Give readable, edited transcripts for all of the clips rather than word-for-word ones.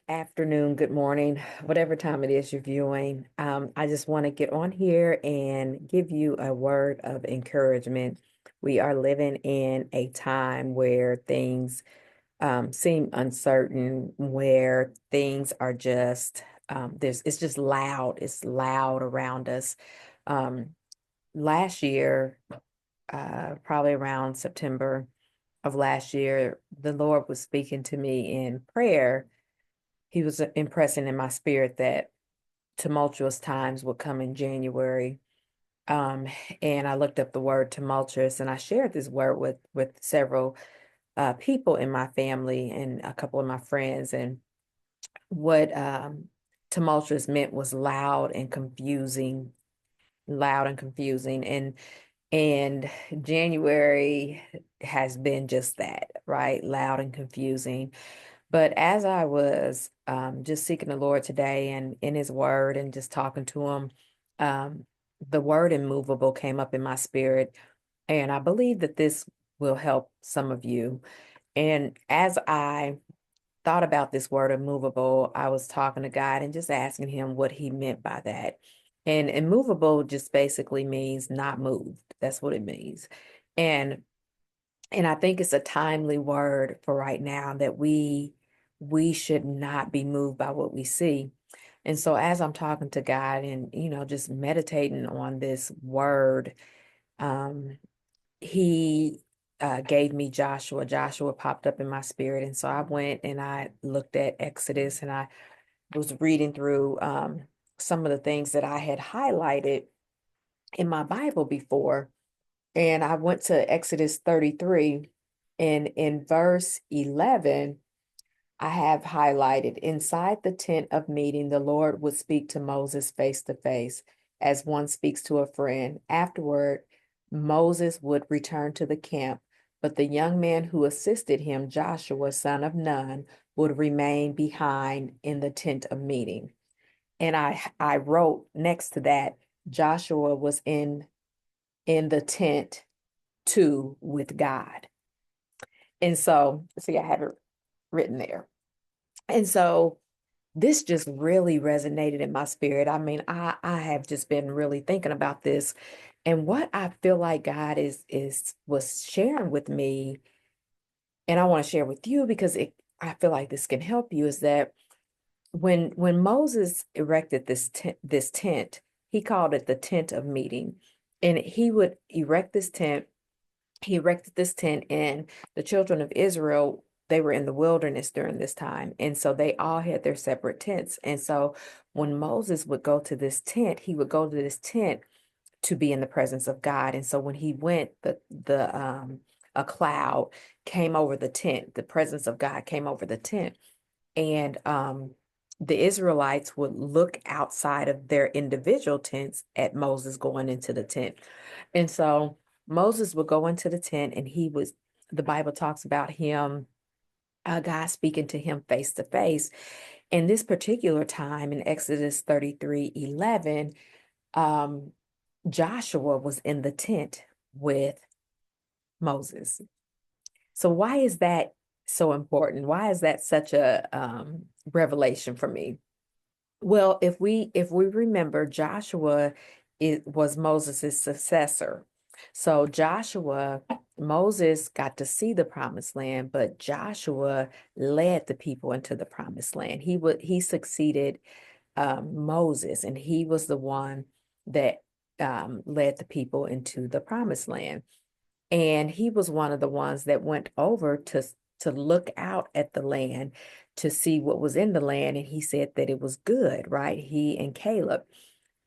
afternoon, good morning, whatever time it is you're viewing. I just want to get on here and give you a word of encouragement. We are living in a time where things seem uncertain, where things are just it's just loud. It's loud around us. Um, Last year, probably around September of last year, the Lord was speaking to me in prayer. He was impressing in my spirit that tumultuous times would come in January. Um, and I looked up the word tumultuous and I shared this word with several people in my family and a couple of my friends. And what tumultuous meant was loud and confusing. And January has been just that, right? Loud and confusing. But as I was just seeking the Lord today and in His Word and just talking to Him, um, the word immovable came up in my spirit. And I believe that this will help some of you. And as I thought about this word immovable, I was talking to God and just asking Him what He meant by that. And immovable just basically means not moved. That's what it means. And and I think it's a timely word for right now that we should not be moved by what we see. And so as I'm talking to God and just meditating on this word, um, he gave me Joshua. Joshua popped up in my spirit. And so I went and I looked at Exodus and I was reading through some of the things that I had highlighted in my Bible before. And I went to Exodus 33, and in verse 11, I have highlighted inside the tent of meeting, the Lord would speak to Moses face to face as one speaks to a friend. Afterward, Moses would return to the camp, but the young man who assisted him, Joshua, son of Nun, would remain behind in the tent of meeting. And I wrote next to that, Joshua was in the tent too with God. And so, see, I have it written there. And so this just really resonated in my spirit. I mean, I have just been really thinking about this. And what I feel like God was sharing with me, and I want to share with you because I feel like this can help you, is that when Moses erected this tent, he called it the tent of meeting. And he would erect this tent. He erected this tent, and the children of Israel, they were in the wilderness during this time. And so they all had their separate tents. And so when Moses would go to this tent, he would go to this tent to be in the presence of God. And so when he went, the a cloud came over the tent, the presence of God came over the tent. And the Israelites would look outside of their individual tents at Moses going into the tent. And so Moses would go into the tent and the Bible talks about him, God speaking to him face to face. In this particular time in Exodus 33:11, um, Joshua was in the tent with Moses. So why is that so important? Why is that such a revelation for me? Well, if we remember, Joshua was Moses' successor. So Moses got to see the promised land, but Joshua led the people into the promised land. He succeeded Moses, and he was the one that led the people into the promised land. And he was one of the ones that went over to look out at the land to see what was in the land. And he said that it was good, right? He and Caleb.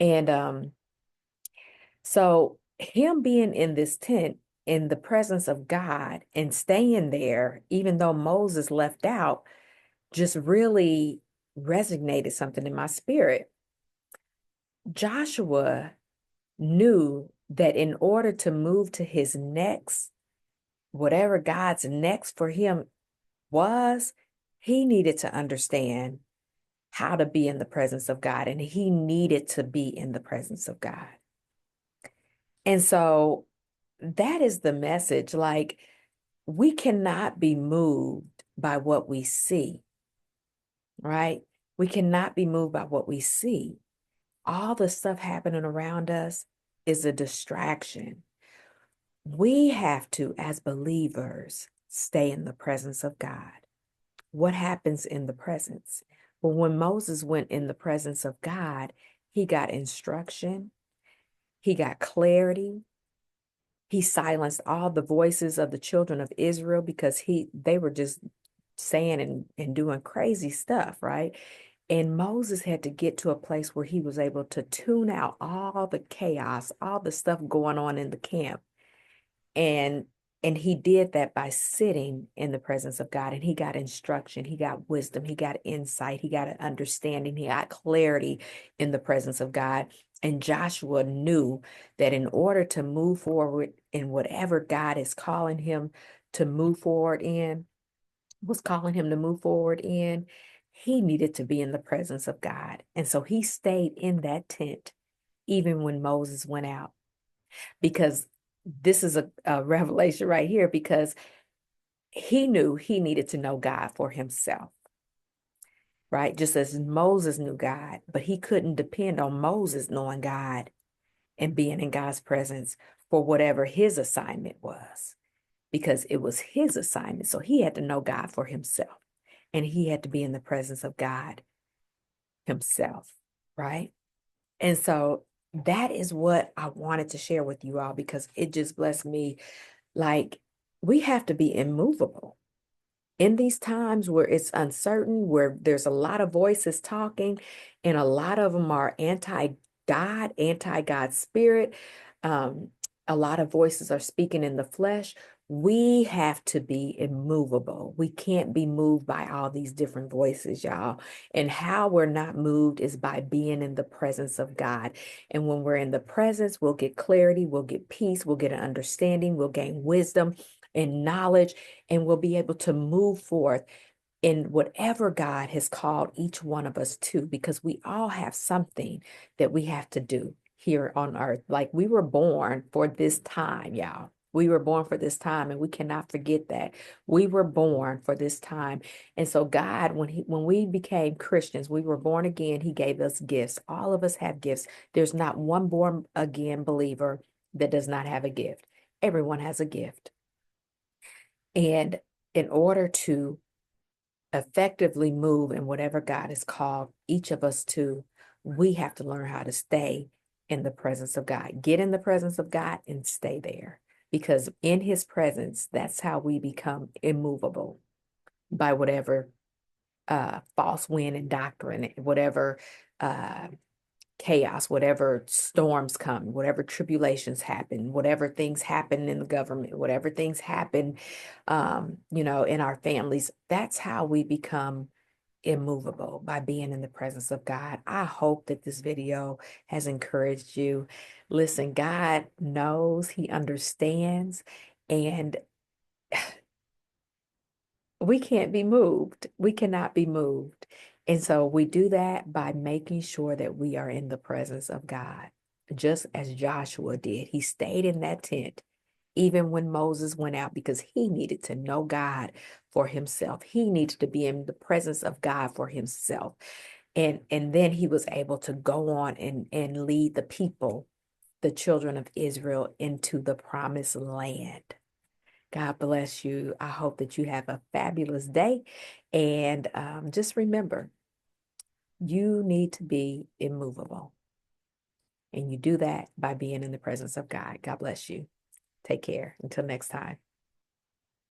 And so him being in this tent in the presence of God and staying there, even though Moses left out, just really resonated something in my spirit. Joshua knew that in order to move to his next, whatever God's next for him was, he needed to understand how to be in the presence of God, and he needed to be in the presence of God. And so that is the message. Like, we cannot be moved by what we see. right? We cannot be moved by what we see. All the stuff happening around us is a distraction. We have to, as believers, stay in the presence of God. What happens in the presence? Well, when Moses went in the presence of God, he got instruction, he got clarity. He silenced all the voices of the children of Israel because they were just saying and doing crazy stuff, right? And Moses had to get to a place where he was able to tune out all the chaos, all the stuff going on in the camp. And and he did that by sitting in the presence of God, and he got instruction, he got wisdom, he got insight, he got an understanding, he got clarity in the presence of God. And Joshua knew that in order to move forward in whatever God is calling him to move forward in, was calling him to move forward in, he needed to be in the presence of God. And so he stayed in that tent even when Moses went out, because this is a revelation right here, because he knew he needed to know God for himself, right? Just as Moses knew God, but he couldn't depend on Moses knowing God and being in God's presence for whatever his assignment was, because it was his assignment. So he had to know God for himself, and he had to be in the presence of God himself, right? And so that is what I wanted to share with you all, because it just blessed me. Like, we have to be immovable in these times where it's uncertain, where there's a lot of voices talking, and a lot of them are anti-God, anti-God spirit. Um, a lot of voices are speaking in the flesh. We have to be immovable. We can't be moved by all these different voices, y'all. And how we're not moved is by being in the presence of God. And when we're in the presence, we'll get clarity, we'll get peace, we'll get an understanding, we'll gain wisdom and knowledge, and we'll be able to move forth in whatever God has called each one of us to, because we all have something that we have to do here on earth. Like, we were born for this time, y'all. We were born for this time, and we cannot forget that. We were born for this time. And so God, when we became Christians, we were born again, he gave us gifts. All of us have gifts. There's not one born again believer that does not have a gift. Everyone has a gift. And in order to effectively move in whatever God has called each of us to, we have to learn how to stay in the presence of God. Get in the presence of God and stay there. Because in his presence, that's how we become immovable by whatever false wind and doctrine, whatever chaos, whatever storms come, whatever tribulations happen, whatever things happen in the government, whatever things happen, in our families. That's how we become immovable, by being in the presence of God. I hope that this video has encouraged you. Listen, God knows, he understands, and we can't be moved. We cannot be moved. And so we do that by making sure that we are in the presence of God, just as Joshua did. He stayed in that tent even when Moses went out, because he needed to know God for himself. He needed to be in the presence of God for himself. And then he was able to go on and lead the people, the children of Israel, into the promised land. God bless you. I hope that you have a fabulous day. And just remember, you need to be immovable. And you do that by being in the presence of God. God bless you. Take care. Until next time.